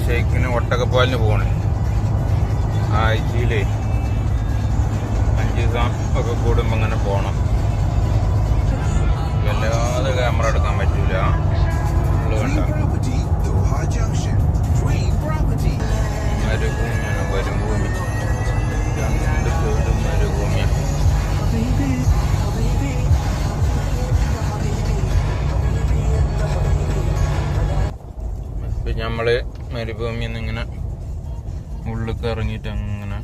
ഷെയ്ക്കിന് ഒട്ടകപ്പാലിന് പോകണേ. ആഴ്ചയിലേ 5 ദിവസം ഒക്കെ കൂടുമ്പോൾ അങ്ങനെ പോകണം. വല്ലാതെ ക്യാമറ എടുക്കാൻ പറ്റൂല. മരുഭൂമിയാണ്, മരുഭൂമി. 2 സൈഡും മരുഭൂമിയാണ്. ഇപ്പം നമ്മൾ മരുഭൂമിയിൽ നിന്ന് ഇങ്ങനെ ഉള്ളിലേക്ക് ഇറങ്ങിയിട്ട് അങ്ങനെ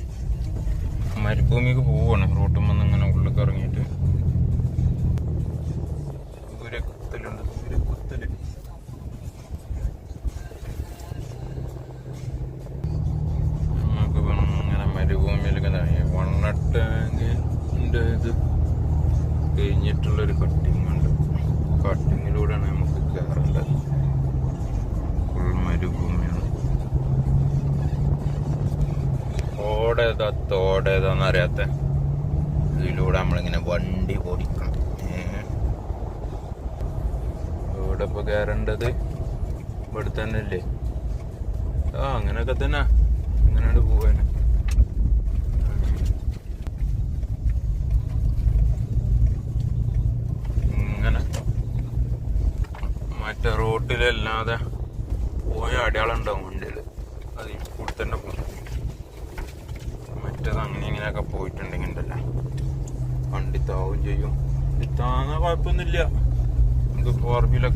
മരുഭൂമിക്ക് പോവാണ്. റോട്ടിൽ നിന്ന് ഇങ്ങനെ ഉള്ളിലേക്ക് ഇറങ്ങിയിട്ട് കുത്തലുണ്ട്. കുത്തല് നമുക്ക് വേണം ഇങ്ങനെ മരുഭൂമിയിലൊക്കെ വണ്ണട്ടാങ്കിൻ്റെ ഇത് കഴിഞ്ഞിട്ടുള്ളൊരു കട്ടിങ് ഉണ്ട്. കട്ടിങ്ങിലൂടെയാണ് നമുക്ക് കയറേണ്ടത്. ഫുൾ മരുഭൂമിയാണ്. തോടേതാന്ന് അറിയാത്ത ഇതിലൂടെ നമ്മളിങ്ങനെ വണ്ടി ഓടിക്കണം. ഇവിടെ ഇപ്പൊ കയറേണ്ടത് ഇവിടെ തന്നെ അല്ലേ? അങ്ങനെയൊക്കെ തന്നെ അങ്ങനെയാണ് പോവാന്. ഇങ്ങനെ മറ്റേ റോട്ടിലല്ലാതെ പോയ അടയാളം ഉണ്ടാവും വണ്ടിയിൽ. അത് ഇവിടെ തന്നെ പോകും. മറ്റേത് അങ്ങനെ ഇങ്ങനെയൊക്കെ പോയിട്ടുണ്ടെങ്കിൽ ഉണ്ടല്ലോ വണ്ടി താവും ചെയ്യും. താങ്ങാൻ കുഴപ്പമൊന്നുമില്ല. നമുക്ക് 4 വീലൊക്കെ